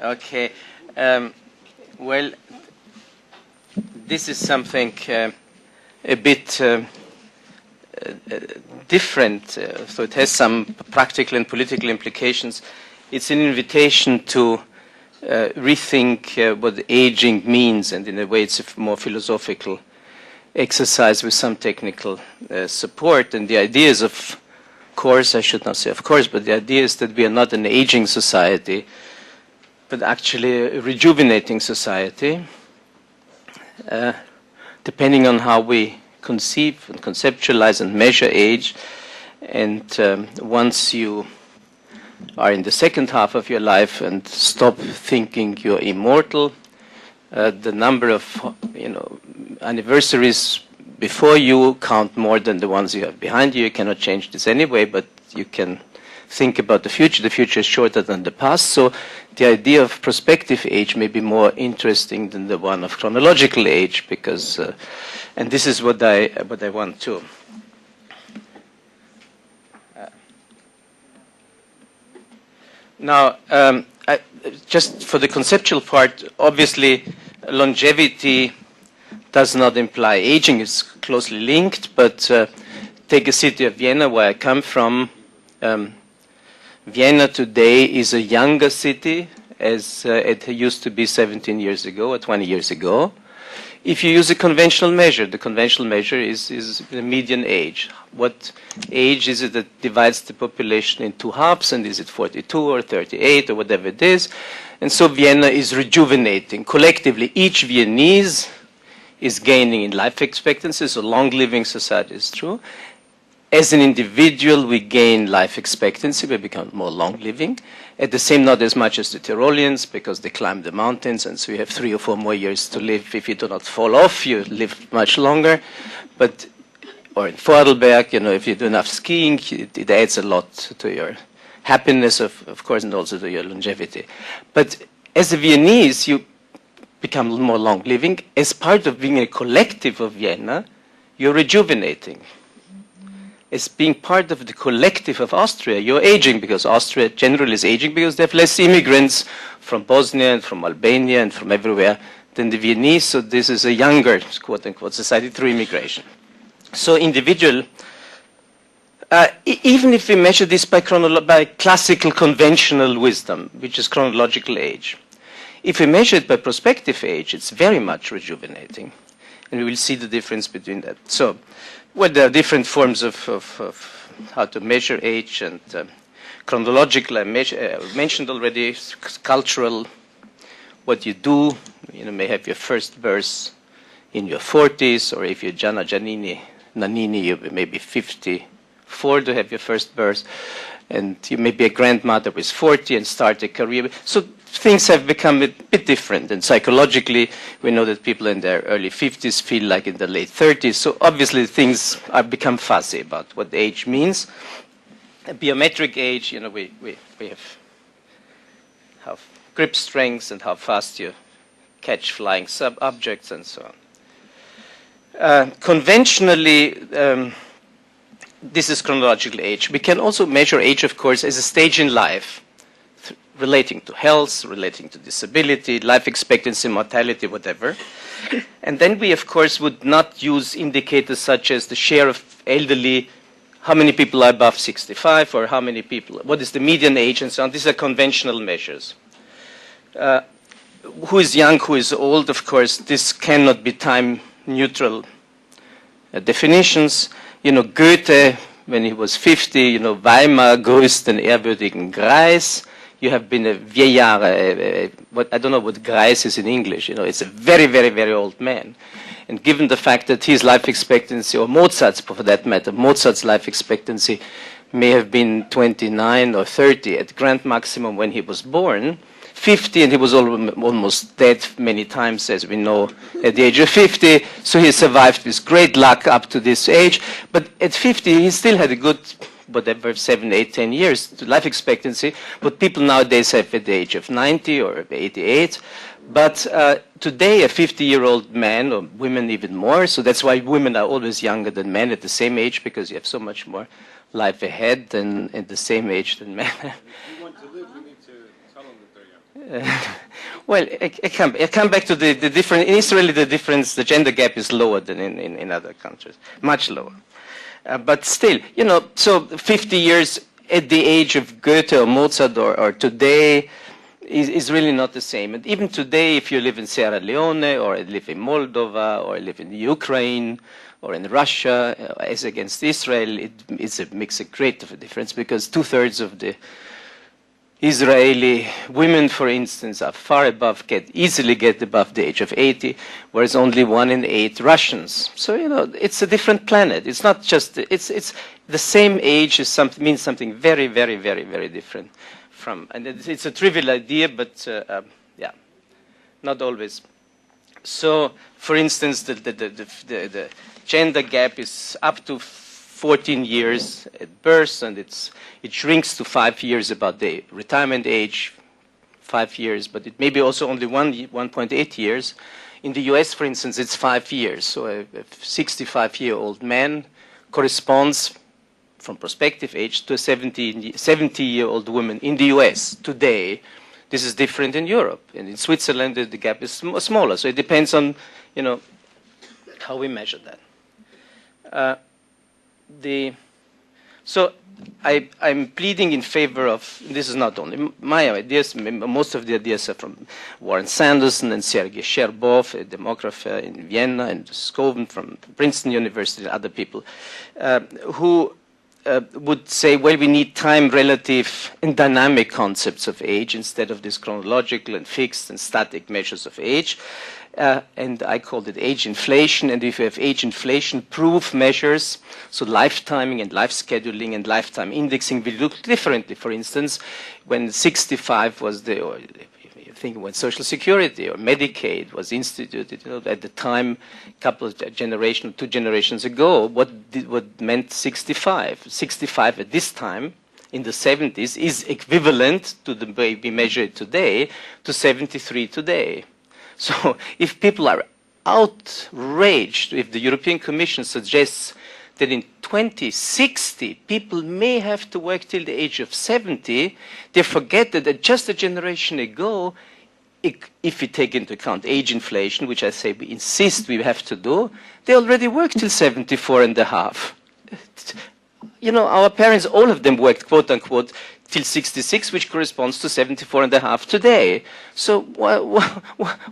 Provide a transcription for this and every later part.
Okay. Well, this is something a bit different, so it has some practical and political implications. It's an invitation to rethink what aging means, and in a way it's a more philosophical exercise with some technical support. And the idea is, of course, I should not say of course, but the idea is that we are not an aging society, but actually a rejuvenating society, depending on how we conceive and conceptualize and measure age. And once you are in the second half of your life and stop thinking you're immortal, the number of anniversaries before you count more than the ones you have behind you. You cannot change this anyway, but you can think about the future. The future is shorter than the past, so the idea of prospective age may be more interesting than the one of chronological age, because, and this is what I want to. Now, just for the conceptual part, obviously longevity does not imply aging. It's closely linked, but take a city of Vienna, where I come from. Vienna today is a younger city as it used to be 17 years ago or 20 years ago. If you use a conventional measure, the conventional measure is the median age. What age is it that divides the population in two halves, and is it 42 or 38 or whatever it is? And so Vienna is rejuvenating. Collectively, each Viennese is gaining in life expectancy, so long-living society is true. As an individual, we gain life expectancy, we become more long-living. At the same, not as much as the Tyroleans, because they climb the mountains, and so you have 3 or 4 more years to live. If you do not fall off, you live much longer. But, or in Vorarlberg, if you do enough skiing, it adds a lot to your happiness, of course, and also to your longevity. But as a Viennese, you become more long-living. As part of being a collective of Vienna, you're rejuvenating. As being part of the collective of Austria, you're aging, because Austria generally is aging because they have less immigrants from Bosnia and from Albania and from everywhere than the Viennese. So this is a younger, quote-unquote, society through immigration. So individual, even if we measure this by classical conventional wisdom, which is chronological age, if we measure it by prospective age, it's very much rejuvenating. And we will see the difference between that. So, well, there are different forms of how to measure age, and chronological, I mentioned already, cultural, what you do. You may have your first verse in your 40s, or if you're Gianna Nannini, you may be 54 to have your first verse, and you may be a grandmother with 40 and start a career. So things have become a bit different, and psychologically we know that people in their early 50s feel like in their late 30s, so obviously things are become fuzzy about what age means. A biometric age, we have how grip strength and how fast you catch flying objects and so on. Conventionally, this is chronological age. We can also measure age, of course, as a stage in life, relating to health, relating to disability, life expectancy, mortality, whatever. And then we, of course, would not use indicators such as the share of elderly, how many people are above 65, or how many people, what is the median age, and so on. These are conventional measures. Who is young, who is old, of course, this cannot be time-neutral definitions. Goethe, when he was 50, Weimar grüßt den ehrwürdigen Greis. You have been a vieillard, I don't know what Greis is in English. It's a very, very, very old man. And given the fact that his life expectancy, or Mozart's for that matter, Mozart's life expectancy may have been 29 or 30 at grand maximum when he was born, 50, and he was almost dead many times, as we know, at the age of 50. So he survived with great luck up to this age. But at 50, he still had a good, whatever, 7, 8, 10 years to life expectancy, what people nowadays have at the age of 90 or 88. But today, a 50-year-old man, or women even more, so that's why women are always younger than men at the same age, because you have so much more life ahead than at the same age than men. If you want to live, you need to tell them that they're young. Well, I come back to the difference. In Israel, the gender gap is lower than in other countries, much lower. But still, you know, so 50 years at the age of Goethe or Mozart or today is really not the same. And even today, if you live in Sierra Leone or live in Moldova or live in Ukraine or in Russia, as against Israel, it makes a great difference because 2/3 of the Israeli women, for instance, are far above, easily get above the age of 80, whereas only 1 in 8 Russians. So, you know, it's a different planet. It's not just, it's the same age means something very, very, very, very different from, and it's a trivial idea, but yeah, not always. So, for instance, the gender gap is up to 14 years at birth, and it shrinks to 5 years about the retirement age, 5 years, but it may be also only 1.8 years. In the US, for instance, it's 5 years. So a 65-year-old man corresponds from prospective age to a 70-year-old woman in the US today. This is different in Europe. And in Switzerland, the gap is smaller. So it depends on, you know, how we measure that. So I'm pleading in favor of, this is not only my ideas, most of the ideas are from Warren Sanderson and Sergei Sherbov, a demographer in Vienna, and Scoven from Princeton University, and other people, who would say, well, we need time relative and dynamic concepts of age instead of these chronological and fixed and static measures of age. And I called it age inflation. And if you have age inflation, proof measures, so life timing and life scheduling and lifetime indexing will look differently. For instance, when 65 was or you think when Social Security or Medicaid was instituted, you know, at the time, two generations ago, what meant 65? 65 at this time, in the 70s, is equivalent to the way we measure it today, to 73 today. So if people are outraged, if the European Commission suggests that in 2060 people may have to work till the age of 70, they forget that just a generation ago, if we take into account age inflation, which I say we insist we have to do, they already worked till 74 and a half. You know, our parents, all of them worked, quote unquote, till 66, which corresponds to 74 and a half today. So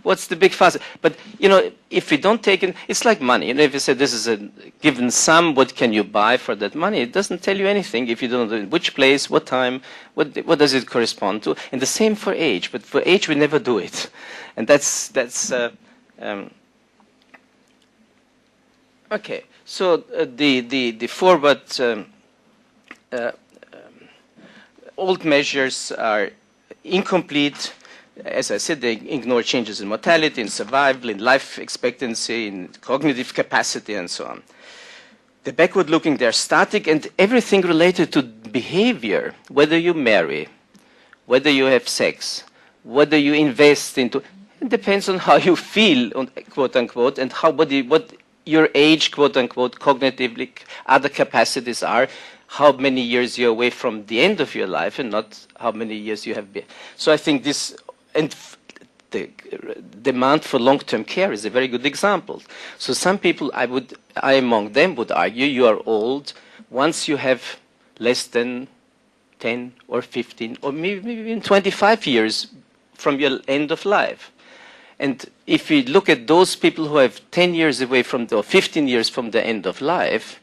what's the big fuss? But, you know, if we don't take it, it's like money. You know, if you say this is a given sum, what can you buy for that money? It doesn't tell you anything if you don't know in which place, what time, what does it correspond to? And the same for age. But for age, we never do it. And that's okay. So the forward old measures are incomplete. As I said, they ignore changes in mortality, in survival, in life expectancy, in cognitive capacity, and so on. The backward-looking, they're static, and everything related to behavior, whether you marry, whether you have sex, whether you invest into, it depends on how you feel, quote-unquote, and what your age, quote-unquote, cognitively, other capacities are, how many years you're away from the end of your life and not how many years you have been. So I think this, and the demand for long-term care is a very good example. So some people, I among them would argue, you are old once you have less than 10 or 15 or maybe even 25 years from your end of life. And if we look at those people who have 10 years away from, or 15 years from the end of life,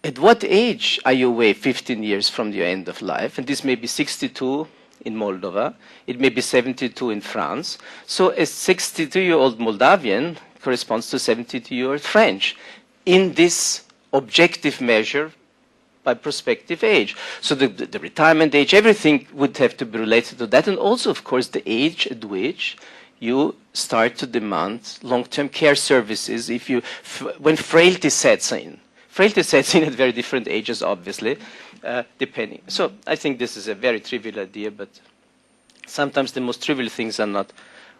at what age are you away 15 years from your end of life? And this may be 62 in Moldova. It may be 72 in France. So a 62-year-old Moldavian corresponds to 72-year-old French in this objective measure by prospective age. So the retirement age, everything would have to be related to that. And also, of course, the age at which you start to demand long-term care services when frailty sets in. Frailty sets in at very different ages, obviously, depending. So I think this is a very trivial idea, but sometimes the most trivial things are not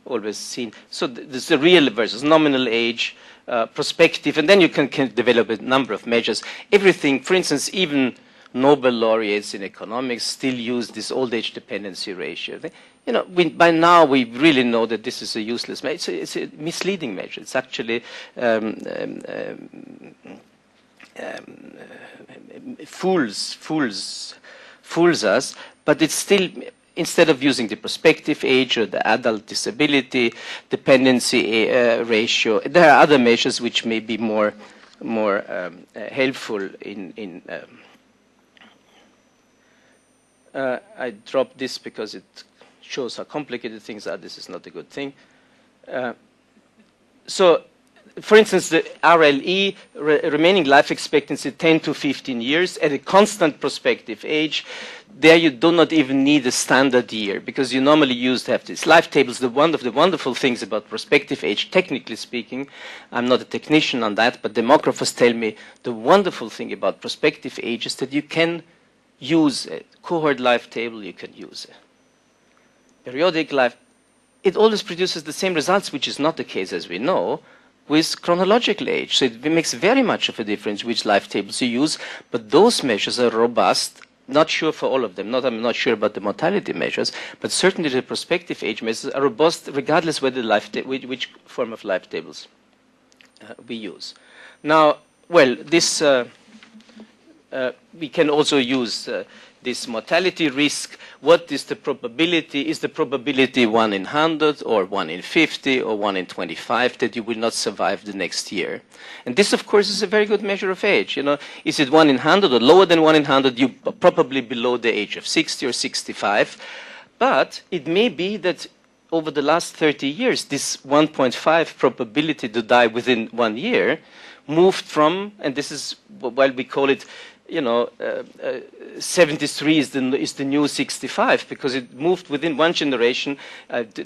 always seen. So there's the real versus nominal age, prospective, and then you can develop a number of measures. Everything, for instance, even Nobel laureates in economics still use this old-age dependency ratio. You know, by now we really know that this is a useless measure. It's a misleading measure. It's actually fools us, but it's still, instead of using the prospective age or the adult disability dependency ratio, there are other measures which may be more helpful in I dropped this because it shows how complicated things are. This is not a good thing. So, for instance, the RLE, remaining life expectancy, 10 to 15 years at a constant prospective age. There you do not even need a standard year, because you normally used to have these life tables. One of the wonderful things about prospective age, technically speaking, I'm not a technician on that, but demographers tell me the wonderful thing about prospective age is that you can use a cohort life table, you can use a periodic life. It always produces the same results, which is not the case, as we know, with chronological age. So it makes very much of a difference which life tables you use, but those measures are robust. Not sure for all of them. I'm not sure about the mortality measures, but certainly the prospective age measures are robust regardless whether which form of life tables we use. Now, well, this we can also use this mortality risk. What is the probability? Is the probability 1 in 100 or 1 in 50 or 1 in 25 that you will not survive the next year? And this, of course, is a very good measure of age. You know, is it 1 in 100 or lower than 1 in 100? You are probably below the age of 60 or 65. But it may be that over the last 30 years, this 1.5 probability to die within 1 year moved from, and this is why we call it, you know, 73 is the new 65, because it moved within one generation.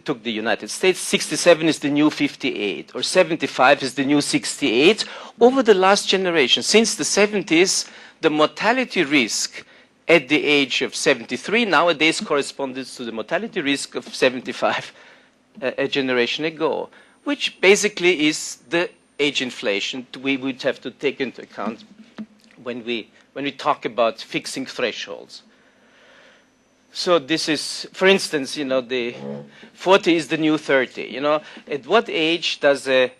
Took the United States. 67 is the new 58, or 75 is the new 68. Over the last generation, since the 70s, the mortality risk at the age of 73 nowadays corresponds to the mortality risk of 75 a generation ago, which basically is the age inflation we would have to take into account when we talk about fixing thresholds. So this is, for instance, you know, the 40 is the new 30. You know, at what age does one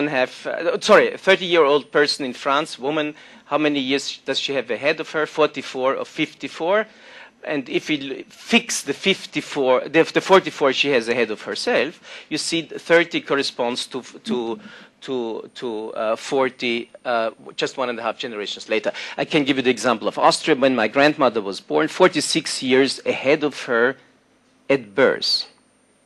have? Sorry, a 30-year-old person in France, woman, how many years does she have ahead of her? 44 or 54? And if we fix the 54, the 44 she has ahead of herself, you see 30 corresponds to 40, just 1.5 generations later. I can give you the example of Austria. When my grandmother was born, 46 years ahead of her at birth.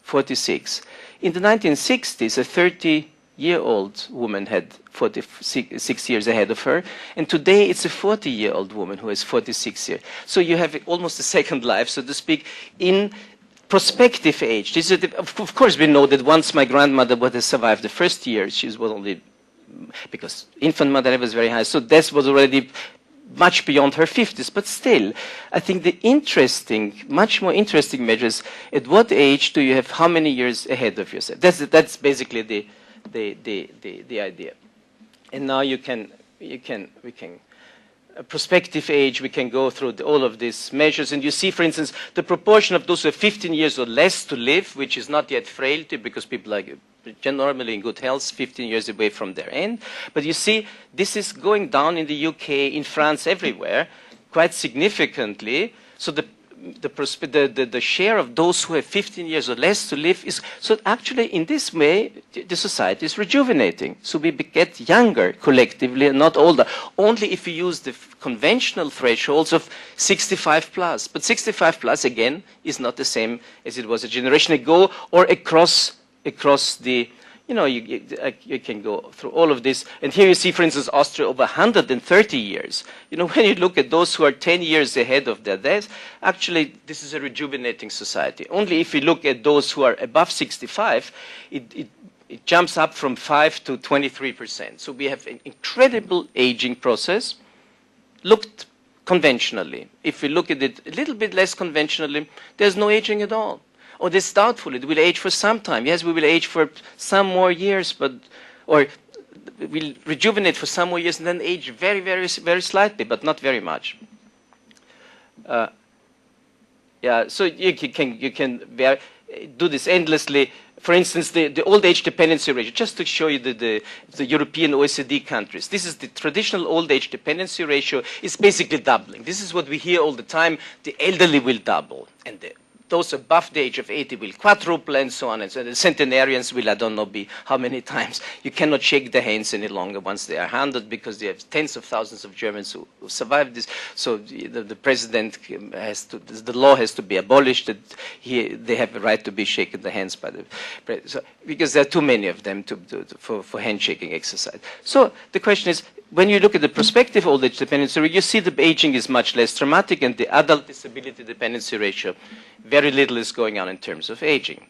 46. In the 1960s, a 30-year-old woman had 46 years ahead of her, and today it's a 40-year-old woman who has 46 years. So you have almost a second life, so to speak, in prospective age. This is of course, we know that once my grandmother would have survived the first year, she was only, because infant mortality was very high, so death was already much beyond her 50s. But still, I think the interesting, much more interesting measures, at what age do you have how many years ahead of yourself? That's basically the idea. And now we can prospective age, we can go through all of these measures. And you see, for instance, the proportion of those who have 15 years or less to live, which is not yet frailty, because people are normally in good health, 15 years away from their end. But you see, this is going down in the UK, in France, everywhere, quite significantly. So the share of those who have 15 years or less to live is, so actually in this way the society is rejuvenating. So we get younger collectively and not older, only if we use the conventional thresholds of 65 plus. But 65 plus again is not the same as it was a generation ago, or across the, you know, you can go through all of this. And here you see, for instance, Austria over 130 years. You know, when you look at those who are 10 years ahead of their death, actually, this is a rejuvenating society. Only if you look at those who are above 65, it jumps up from 5 to 23%. So we have an incredible aging process, looked conventionally. If we look at it a little bit less conventionally, there's no aging at all. Or this doubtful, it will age for some time. Yes, we will age for some more years, but, or will rejuvenate for some more years and then age very, very, very slightly, but not very much. Yeah, so you can do this endlessly. For instance, the old age dependency ratio, just to show you the European OECD countries. This is the traditional old age dependency ratio. It's basically doubling. This is what we hear all the time. The elderly will double, and those above the age of 80 will quadruple, and so on. And so the centenarians will, I don't know, be how many times. You cannot shake their hands any longer once they are 100, because they have tens of thousands of Germans who survived this. So the president has to, the law has to be abolished, that they have a right to be shaken the hands by the president. So, because there are too many of them for handshaking exercise. So the question is, when you look at the prospective old age dependency ratio, you see the aging is much less dramatic, and the adult disability dependency ratio, very little is going on in terms of aging.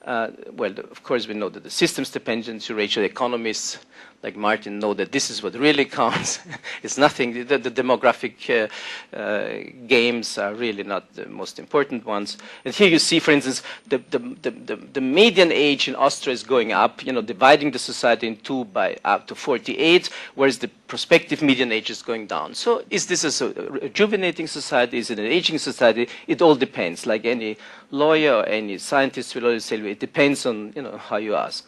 Well, of course, we know that the systems dependency ratio, economists like Martin know that this is what really counts. It's nothing, the demographic games are really not the most important ones. And here you see, for instance, the median age in Austria is going up, dividing the society in two by up to 48, whereas the prospective median age is going down. So is this a rejuvenating society? Is it an aging society? It all depends. Like any lawyer or any scientist will always say, it depends on how you ask.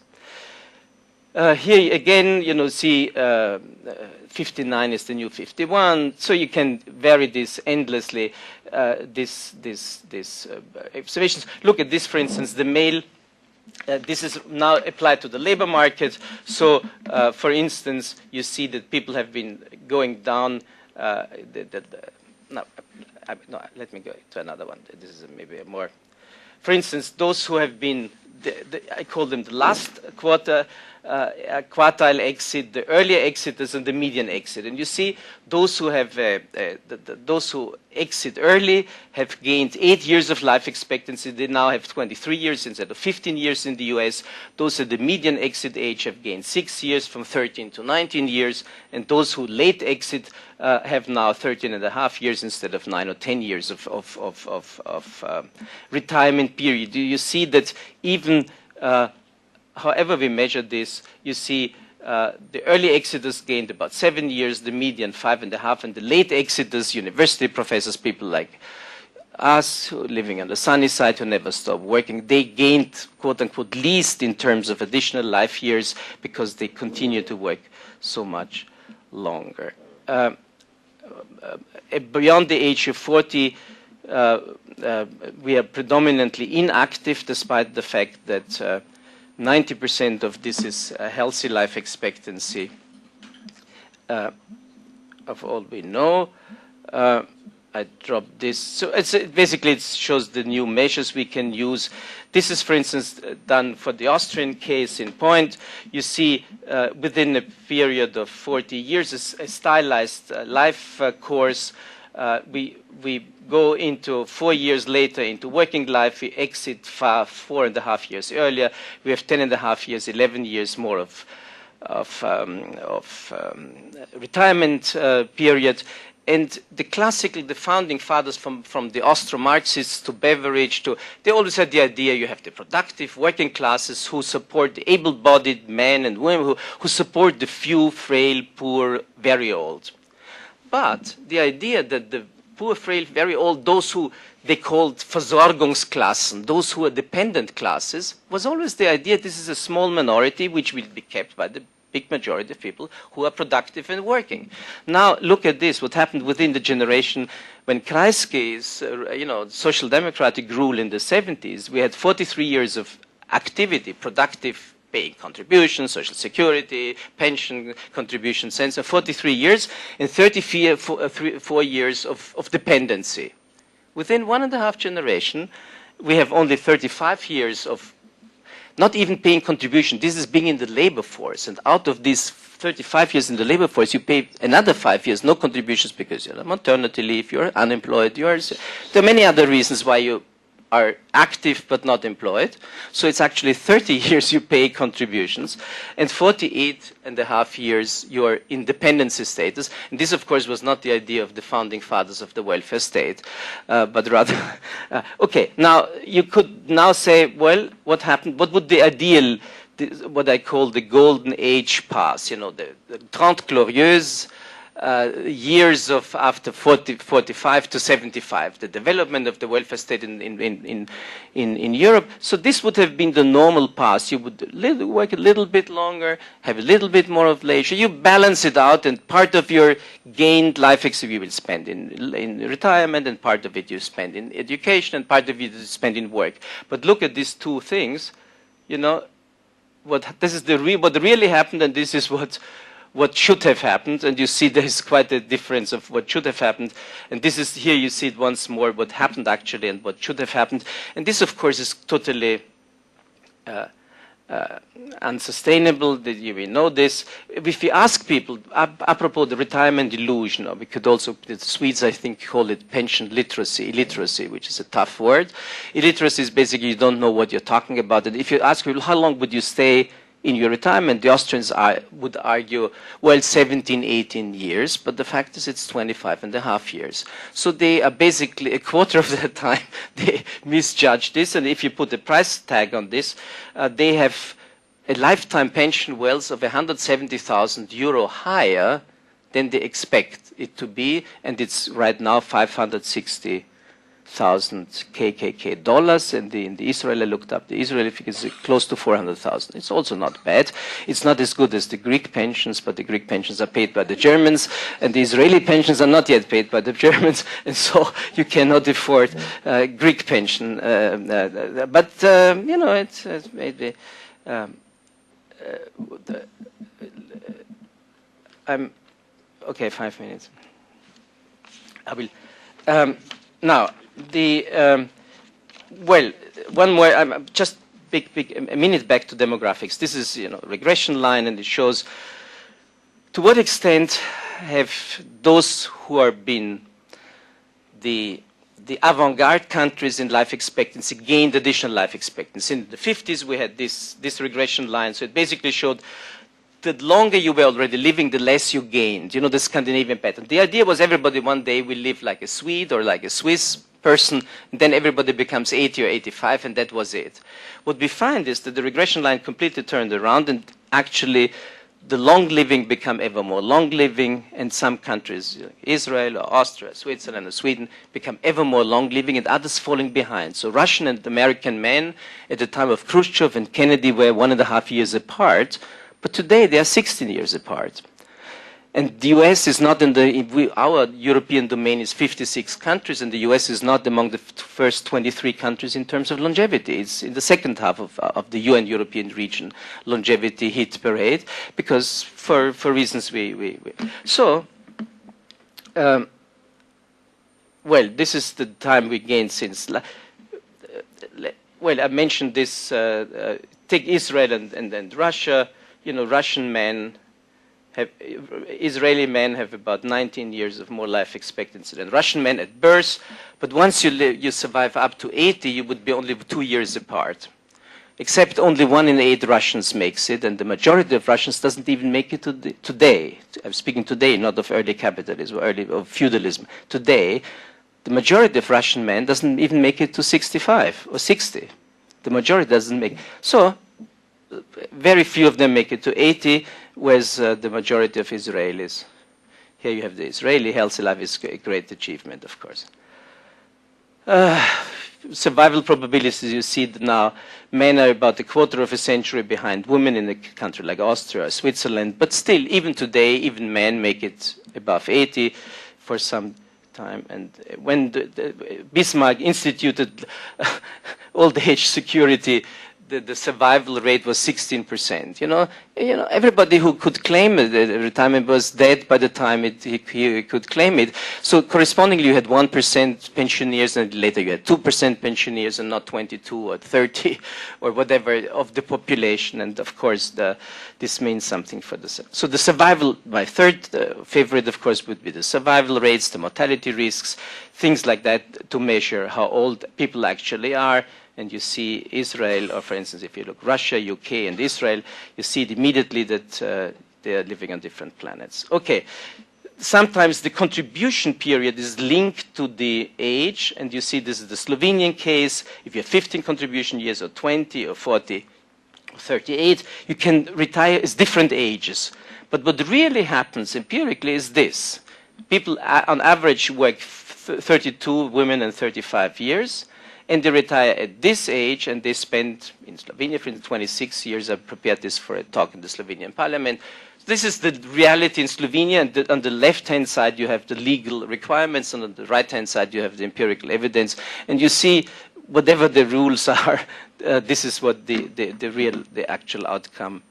Here again, see 59 is the new 51. So you can vary this endlessly. These observations. Look at this, for instance, the male. This is now applied to the labor market. So, for instance, you see that people have been going down. No, let me go to another one. This is maybe a more. For instance, those who have been, I call them the last quartile exit, the earlier exiters, and the median exit. And you see those who have, those who exit early have gained 8 years of life expectancy. They now have 23 years instead of 15 years in the US. Those at the median exit age have gained 6 years, from 13 to 19 years. And those who late exit have now 13 and a half years instead of 9 or 10 years of retirement period. You see that even however we measure this, you see the early exiters gained about 7 years, the median 5.5, and the late exiters, university professors, people like us, who are living on the sunny side, who never stop working, they gained, quote unquote, least in terms of additional life years because they continue to work so much longer. Beyond the age of 40, we are predominantly inactive, despite the fact that 90% of this is a healthy life expectancy of all we know. I dropped this. So basically it shows the new measures we can use. This is, for instance, done for the Austrian case in point. You see within a period of 40 years, a stylized life course. We go into 4 years later into working life. We exit 4.5 years earlier. We have 10.5 years, 11 years more of retirement period. And the founding fathers from the Austro-Marxists to Beveridge they always had the idea you have the productive working classes who support the able-bodied men and women who support the few, frail, poor, very old. But the idea that the poor, frail, very old, those who they called Versorgungsklassen, those who are dependent classes, was always the idea this is a small minority which will be kept by the big majority of people who are productive and working. Now look at this, what happened within the generation when Kreisky's, social democratic rule in the 70s. We had 43 years of activity, productive, paying contributions, social security, pension contributions, and so 43 years, and 34 years of dependency. Within 1.5 generation, we have only 35 years of not even paying contribution. This is being in the labor force, and out of these 35 years in the labor force, you pay another 5 years, no contributions, because you're on maternity leave, you're unemployed, there are many other reasons why you are active but not employed. So it's actually 30 years you pay contributions, and 48.5 years you're in dependency status. And this, of course, was not the idea of the founding fathers of the welfare state, but rather, okay, now you could now say, well, what happened? What would the ideal what I call the golden age pass, you know, the Trente Glorieuses, years of after 45 to 75, the development of the welfare state in Europe. So this would have been the normal path. You would work a little bit longer, have a little bit more of leisure. You balance it out, and part of your gained life experience you will spend in retirement, and part of it you spend in education, and part of it you spend in work. But look at these two things. You know, what really happened, and this is what should have happened, and you see there's quite a difference of what should have happened. And this is, here you see it once more, what happened actually and what should have happened. And this, of course, is totally unsustainable. You will know this. If you ask people, apropos the retirement illusion, or we could also, the Swedes, I think, call it pension literacy, illiteracy, which is a tough word. Illiteracy is basically you don't know what you're talking about. And if you ask people, how long would you stay in your retirement, the Austrians would argue, well, 17, 18 years, but the fact is it's 25.5 years. So they are basically, a quarter of the time, they misjudge this, and if you put a price tag on this, they have a lifetime pension wealth of 170,000 euro higher than they expect it to be, and it's right now 560,000 KKK dollars, and in the Israel, I looked up, the Israeli figure is close to 400,000. It's also not bad. It's not as good as the Greek pensions, but the Greek pensions are paid by the Germans, and the Israeli pensions are not yet paid by the Germans, and so you cannot afford Greek pension. But, you know, it's maybe... okay, 5 minutes. I will... now, well, one more, just a minute back to demographics. This is, you know, regression line, and it shows to what extent have those who are been the avant-garde countries in life expectancy gained additional life expectancy. In the 50s, we had this regression line, so it basically showed the longer you were already living, the less you gained. You know, the Scandinavian pattern. The idea was everybody one day will live like a Swede or like a Swiss person, and then everybody becomes 80 or 85, and that was it. What we find is that the regression line completely turned around, and actually the long living become ever more long living, and some countries, Israel or Austria, Switzerland or Sweden, become ever more long living, and others falling behind. So Russian and American men at the time of Khrushchev and Kennedy were 1.5 years apart, but today they are 16 years apart. And the US is not in our European domain is 56 countries, and the US is not among the first 23 countries in terms of longevity. It's in the second half of the UN European region longevity hit parade, because for reasons So, well, this is the time we gained since, well, I mentioned this, take Israel and Russia, you know, Israeli men have about 19 years of more life expectancy than Russian men at birth, but once you survive up to 80, you would be only 2 years apart. Except only 1 in 8 Russians makes it, and the majority of Russians doesn't even make it today. I'm speaking today, not of early capitalism, of feudalism. Today, the majority of Russian men doesn't even make it to 65 or 60. The majority doesn't make it. So, very few of them make it to 80, whereas the majority of Israelis. Here you have the Israeli healthy life is a great achievement, of course. Survival probabilities, you see that now, men are about a quarter of a century behind women in a country like Austria or Switzerland, but still, even today, even men make it above 80 for some time. And when Bismarck instituted old age security, the survival rate was 16%. You know, everybody who could claim retirement was dead by the time he could claim it. So correspondingly, you had 1% pensioners, and later you had 2% pensioners, and not 22 or 30 or whatever of the population. And of course, this means something for the. So the survival, my third favorite, of course, would be the survival rates, the mortality risks, things like that, to measure how old people actually are. And you see Israel, or for instance, if you look Russia, UK, and Israel, you see it immediately that they are living on different planets. Okay, sometimes the contribution period is linked to the age, and you see this is the Slovenian case. If you have 15 contribution years, or 20, or 40, 38, you can retire at different ages. But what really happens empirically is this. People on average work 32, women, and 35 years, and they retire at this age, and they spend, in Slovenia, for 26 years. I prepared this for a talk in the Slovenian parliament. This is the reality in Slovenia, and on the left-hand side you have the legal requirements, and on the right-hand side you have the empirical evidence, and you see whatever the rules are, this is what the actual outcome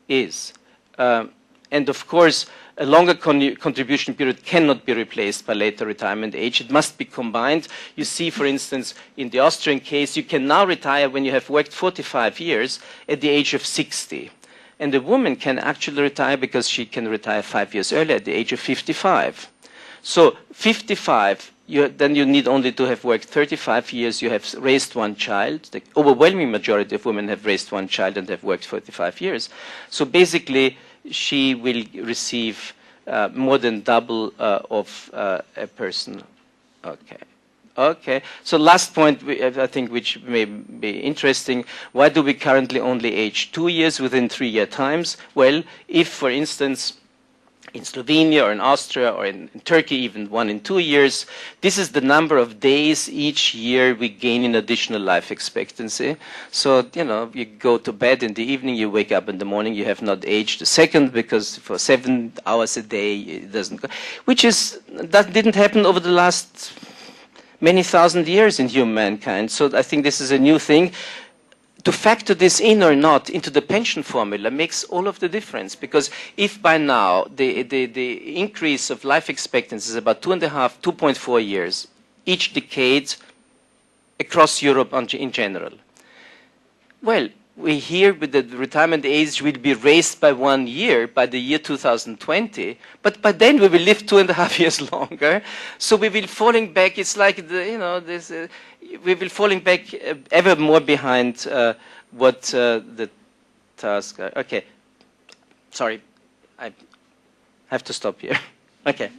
is. And of course, a longer contribution period cannot be replaced by later retirement age. It must be combined. You see, for instance, in the Austrian case, you can now retire when you have worked 45 years at the age of 60. And a woman can actually retire because she can retire 5 years earlier at the age of 55. So 55, then you need only to have worked 35 years. You have raised one child. The overwhelming majority of women have raised one child and have worked 45 years. So basically, she will receive more than double of a person. Okay. Okay. So last point, I think, which may be interesting. Why do we currently only age 2 years within 3-year times? Well, if, for instance, in Slovenia or in Austria or in Turkey, even 1 in 2 years, this is the number of days each year we gain in additional life expectancy. So, you know, you go to bed in the evening, you wake up in the morning, you have not aged a second because for 7 hours a day it doesn't go, that didn't happen over the last many thousand years in human mankind. So I think this is a new thing. To factor this in or not into the pension formula makes all of the difference, because if by now the increase of life expectancy is about 2.4 years each decade across Europe in general, well, we hear with the retirement age will be raised by 1 year by the year 2020, but by then we will live 2.5 years longer. So we will falling back. It's like we will falling back ever more behind what the task. Okay, sorry, I have to stop here. Okay.